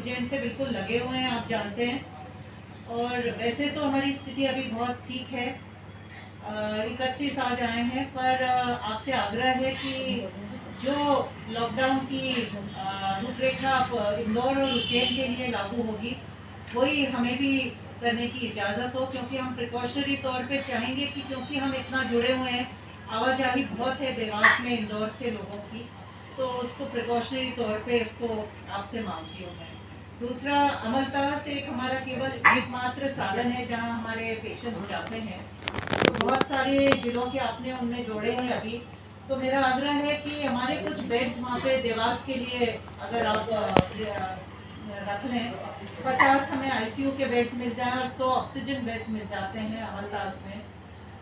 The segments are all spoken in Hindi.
उज्जैन से बिल्कुल लगे हुए हैं, आप जानते हैं। और वैसे तो हमारी स्थिति अभी बहुत ठीक है, 31 आज आए हैं, पर आपसे आग्रह है कि जो लॉकडाउन की रूपरेखा आप इंदौर और उज्जैन के लिए लागू होगी वही हमें भी करने की इजाज़त हो, क्योंकि हम प्रिकॉशनरी तौर पे चाहेंगे कि क्योंकि हम इतना जुड़े हुए हैं, आवाजाही बहुत है देवास में इंदौर से लोगों की, तो उसको प्रिकॉशनरी तौर पे इसको आपसे मांगती हूँ मैं। दूसरा, अमलतास एक हमारा केवल एकमात्र साधन है जहाँ हमारे पेशेंट्स जाते हैं, तो बहुत सारे जिलों के आपने उनमें जोड़े हैं अभी, तो मेरा आग्रह है कि हमारे कुछ बेड्स वहाँ पे देवास के लिए अगर आप रख लें, 50 हमें आईसीयू के बेड्स मिल जाएं और 100 ऑक्सीजन बेड्स मिल जाते हैं अमलतास में,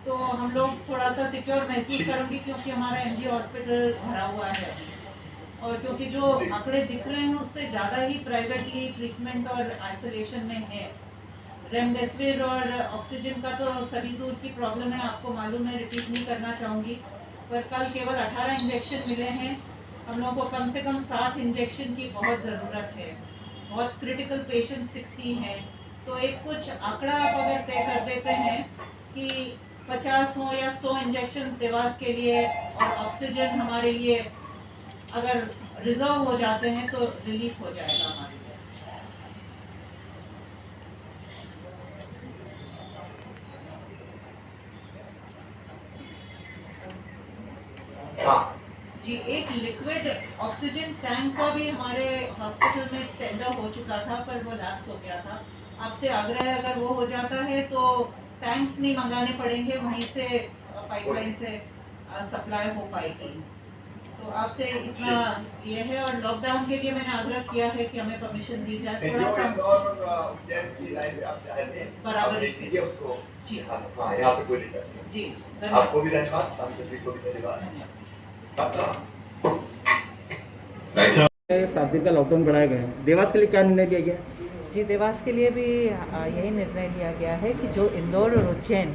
तो हम लोग थोड़ा सा सिक्योर महसूस करेंगे, क्योंकि हमारा एमजी हॉस्पिटल भरा हुआ है अभी, और क्योंकि जो आंकड़े दिख रहे हैं उससे ज़्यादा ही प्राइवेटली ट्रीटमेंट और आइसोलेशन में है। रेमडेसिविर और ऑक्सीजन का तो सभी दूर की प्रॉब्लम है, आपको मालूम है, रिपीट नहीं करना चाहूँगी, पर कल केवल 18 इंजेक्शन मिले हैं। हम लोगों को कम से कम 60 इंजेक्शन की बहुत ज़रूरत है, बहुत क्रिटिकल पेशेंट 60 हैं, तो एक कुछ आंकड़ा आप अगर तय कर देते हैं कि 50 हो या 100 इंजेक्शन देवास के लिए और ऑक्सीजन हमारे लिए अगर रिजर्व हो जाते हैं तो रिलीफ हो जाएगा हमारे लिए। जी, एक लिक्विड ऑक्सीजन टैंक का भी हमारे हॉस्पिटल में टेंडर हो चुका था, पर वो लैप्स हो गया था। आपसे आग्रह है अगर वो हो जाता है तो टैंक्स नहीं मंगाने पड़ेंगे, वहीं से पाइपलाइन से सप्लाई हो पाएगी। तो आपसे इतना ये है, और लॉकडाउन के लिए मैंने आग्रह किया है कि हमें परमिशन दी जाए, थोड़ा सा बराबर जी। जी, आपको भी धन्यवाद, हम सभी को भी धन्यवाद। 7 दिन का लॉकडाउन बढ़ाया गया है, देवास के लिए क्या निर्णय लिया गया? जी, देवास के लिए भी यही निर्णय लिया गया है कि जो इंदौर और उज्जैन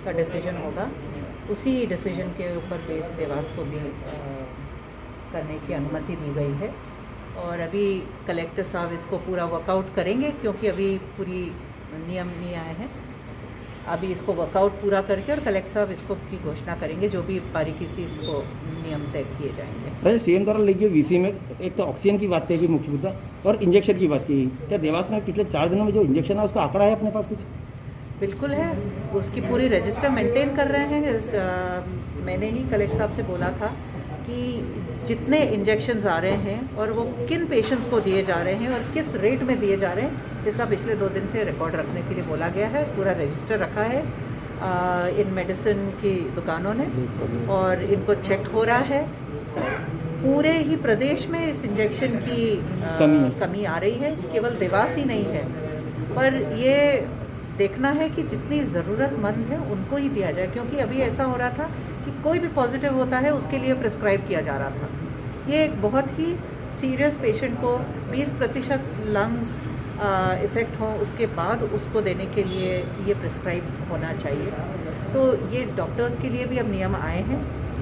का डिसीजन होगा उसी डिसीजन के ऊपर बेस देवास को भी करने की अनुमति दी गई है। और अभी कलेक्टर साहब इसको पूरा वर्कआउट करेंगे, क्योंकि अभी पूरी नियम नहीं आए हैं, अभी इसको वर्कआउट पूरा करके और कलेक्टर साहब इसको की घोषणा करेंगे, जो भी बारीकी से इसको नियम तय किए जाएंगे। सीएम द्वारा लिखी वीसी में एक तो ऑक्सीजन की बात कही मुख्य मुद्दा और इंजेक्शन की बात की, क्या देवास में पिछले 4 दिनों में जो इंजेक्शन है उसका आंकड़ा है अपने पास कुछ? बिल्कुल है, उसकी पूरी रजिस्टर मेंटेन कर रहे हैं। मैंने ही कलेक्टर साहब से बोला था कि जितने इंजेक्शन्स आ रहे हैं और वो किन पेशेंट्स को दिए जा रहे हैं और किस रेट में दिए जा रहे हैं, इसका पिछले 2 दिन से रिकॉर्ड रखने के लिए बोला गया है। पूरा रजिस्टर रखा है इन मेडिसिन की दुकानों ने, और इनको चेक हो रहा है। पूरे ही प्रदेश में इस इंजेक्शन की कमी आ रही है, केवल देवास ही नहीं है, पर ये देखना है कि जितनी ज़रूरतमंद है उनको ही दिया जाए, क्योंकि अभी ऐसा हो रहा था कि कोई भी पॉजिटिव होता है उसके लिए प्रिस्क्राइब किया जा रहा था। ये एक बहुत ही सीरियस पेशेंट को 20% लंग्स इफ़ेक्ट हो उसके बाद उसको देने के लिए ये प्रिस्क्राइब होना चाहिए। तो ये डॉक्टर्स के लिए भी अब नियम आए हैं,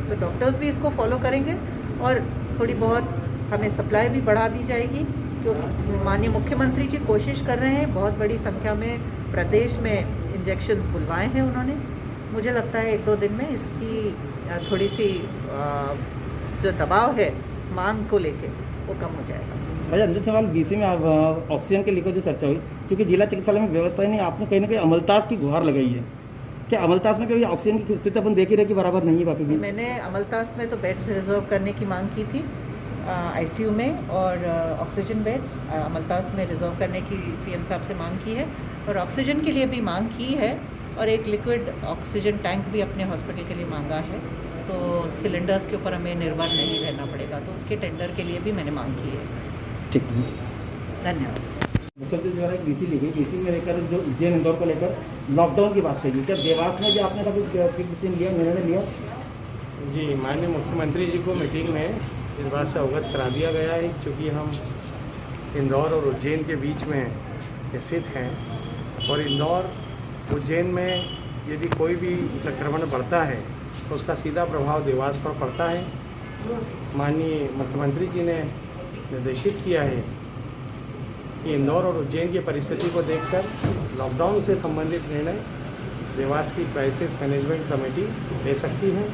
तो डॉक्टर्स भी इसको फॉलो करेंगे और थोड़ी बहुत हमें सप्लाई भी बढ़ा दी जाएगी, क्योंकि माननीय मुख्यमंत्री जी कोशिश कर रहे हैं, बहुत बड़ी संख्या में प्रदेश में इंजेक्शन्स बुलवाए हैं उन्होंने। मुझे लगता है 1-2 दिन में इसकी थोड़ी सी जो दबाव है मांग को लेके वो कम हो जाएगा। अच्छा, अंतिम सवाल, बीसी में ऑक्सीजन के लेकर जो चर्चा हुई, क्योंकि जिला चिकित्सालय में व्यवस्था ही नहीं, आपने कहीं ना कहीं अमलतास की गुहार लगाई है, क्या अमलतास में कभी ऑक्सीजन की स्थिति अपन देख ही रहे कि बराबर नहीं है वापस भी? मैंने अमलतास में तो बेड्स रिजर्व करने की मांग की थी आईसीयू में, और ऑक्सीजन बेड्स अमलतास में रिजर्व करने की सीएम साहब से मांग की है, और ऑक्सीजन के लिए भी मांग की है, और एक लिक्विड ऑक्सीजन टैंक भी अपने हॉस्पिटल के लिए मांगा है। तो सिलेंडर्स के ऊपर हमें निर्भर नहीं रहना पड़ेगा, तो उसके टेंडर के लिए भी मैंने मांग की है। ठीक है, धन्यवाद। मुख्यमंत्री द्वारा एक वीसी ली गई, वीसी में लेकर जो उज्जैन इंदौर को लेकर लॉकडाउन की बात कही, क्या देवास में जो आपने कभी निर्णय लिया? जी, माननीय मुख्यमंत्री जी को मीटिंग में इस बात से अवगत करा दिया गया है, क्योंकि हम इंदौर और उज्जैन के बीच में स्थित हैं, और इंदौर उज्जैन में यदि कोई भी संक्रमण बढ़ता है तो उसका सीधा प्रभाव देवास पर पड़ता है। माननीय मुख्यमंत्री जी ने निर्देशित किया है कि इंदौर और उज्जैन की परिस्थिति को देखकर लॉकडाउन से संबंधित निर्णय देवास की क्राइसिस मैनेजमेंट कमेटी ले सकती है।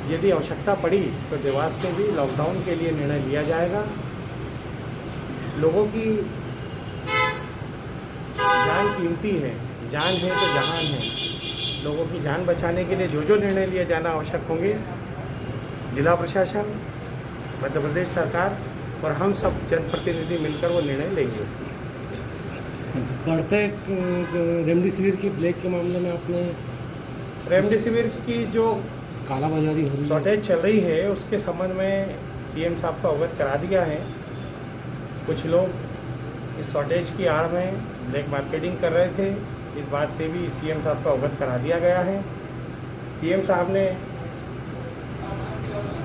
यदि आवश्यकता पड़ी तो देवास में भी लॉकडाउन के लिए निर्णय लिया जाएगा। लोगों की जान कीमती है, जान है तो जहान है। लोगों की जान बचाने के लिए जो जो निर्णय लिए जाना आवश्यक होंगे, जिला प्रशासन, मध्य प्रदेश सरकार और हम सब जनप्रतिनिधि मिलकर वो निर्णय लेंगे। बढ़ते रेमडेसिविर की ब्लैक के मामले में आपने रेमडेसिविर की जो कालाबाजारी हो रही है, शॉर्टेज चल रही है, उसके संबंध में सीएम साहब को अवगत करा दिया है। कुछ लोग इस शॉर्टेज की आड़ में ब्लैक मार्केटिंग कर रहे थे, इस बात से भी सीएम साहब को अवगत करा दिया गया है। सीएम साहब ने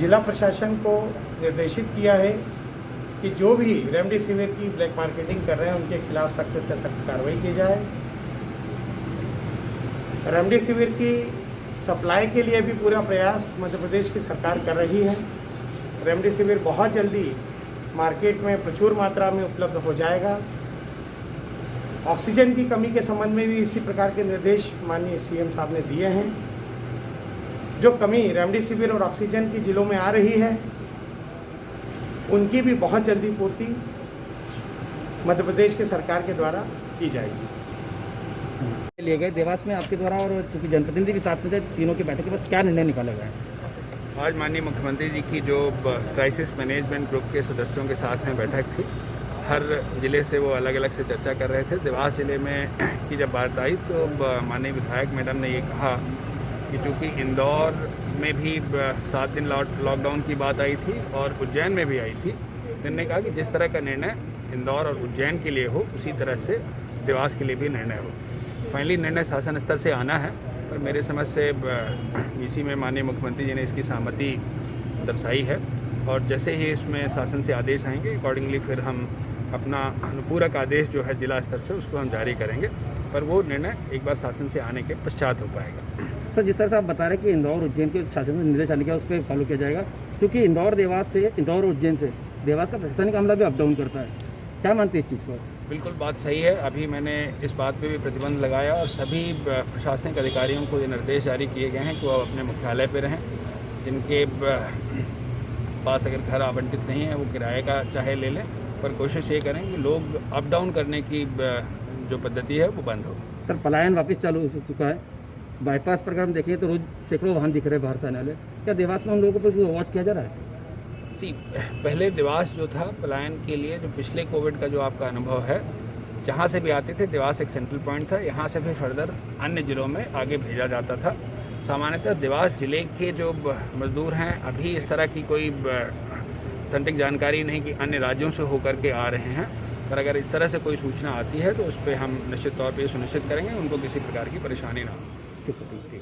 जिला प्रशासन को निर्देशित किया है कि जो भी रेमडेसिविर की ब्लैक मार्केटिंग कर रहे हैं उनके खिलाफ सख्त से सख्त कार्रवाई की जाए। रेमडेसिविर की सप्लाई के लिए भी पूरा प्रयास मध्य प्रदेश की सरकार कर रही है। रेमडेसिविर बहुत जल्दी मार्केट में प्रचुर मात्रा में उपलब्ध हो जाएगा। ऑक्सीजन की कमी के संबंध में भी इसी प्रकार के निर्देश माननीय सीएम साहब ने दिए हैं। जो कमी रेमडेसिविर और ऑक्सीजन की जिलों में आ रही है, उनकी भी बहुत जल्दी पूर्ति मध्य प्रदेश की सरकार के द्वारा की जाएगी। लिए गए देवास में आपके द्वारा, और चूँकि जनप्रतिनिधि भी साथ में थे, तीनों की बैठक के बाद क्या निर्णय निकाला गया है? आज माननीय मुख्यमंत्री जी की जो क्राइसिस मैनेजमेंट ग्रुप के सदस्यों के साथ में बैठक थी, हर ज़िले से वो अलग अलग से चर्चा कर रहे थे। देवास ज़िले में की जब बात आई तो माननीय विधायक मैडम ने ये कहा कि चूँकि इंदौर में भी 7 दिन लॉकडाउन की बात आई थी और उज्जैन में भी आई थी, तो इन्होंने कहा कि जिस तरह का निर्णय इंदौर और उज्जैन के लिए हो, उसी तरह से देवास के लिए भी निर्णय हो। फाइनली निर्णय शासन स्तर से आना है, पर मेरे समझ से इसी में माननीय मुख्यमंत्री जी ने इसकी सहमति दर्शाई है, और जैसे ही इसमें शासन से आदेश आएंगे अकॉर्डिंगली फिर हम अपना अनुपूरक आदेश जो है जिला स्तर से उसको हम जारी करेंगे, पर वो निर्णय एक बार शासन से आने के पश्चात हो पाएगा। सर, जिस तरह से आप बता रहे हैं कि इंदौर उज्जैन के शासन में निर्देश आने के उस पर फॉलो किया जाएगा, क्योंकि इंदौर उज्जैन से देवास का प्रशासनिक अमला भी अप डाउन करता है, क्या मानते हैं इस चीज़ को? बिल्कुल बात सही है। अभी मैंने इस बात पे भी प्रतिबंध लगाया और सभी प्रशासनिक अधिकारियों को ये निर्देश जारी किए गए हैं कि वो अपने मुख्यालय पे रहें। जिनके पास अगर घर आवंटित नहीं है वो किराए का चाहे ले लें, पर कोशिश ये करें कि लोग अप डाउन करने की जो पद्धति है वो बंद हो। सर, पलायन वापस चालू हो चुका है। बाईपास पर अगर हम देखें तो रोज सैकड़ों वाहन दिख रहे हैं बाहर से आने वाले। क्या देवास में उन लोगों पर वॉच किया जा रहा है? जी, पहले देवास जो था पलायन के लिए, जो पिछले कोविड का जो आपका अनुभव है, जहाँ से भी आते थे देवास एक सेंट्रल पॉइंट था, यहाँ से फिर फर्दर अन्य ज़िलों में आगे भेजा जाता था। सामान्यतः देवास ज़िले के जो मजदूर हैं अभी इस तरह की कोई ऑथेंटिक जानकारी नहीं कि अन्य राज्यों से होकर के आ रहे हैं, पर अगर इस तरह से कोई सूचना आती है तो उस पर हम निश्चित तौर पर सुनिश्चित करेंगे उनको किसी प्रकार की परेशानी ना हो। ठीक है।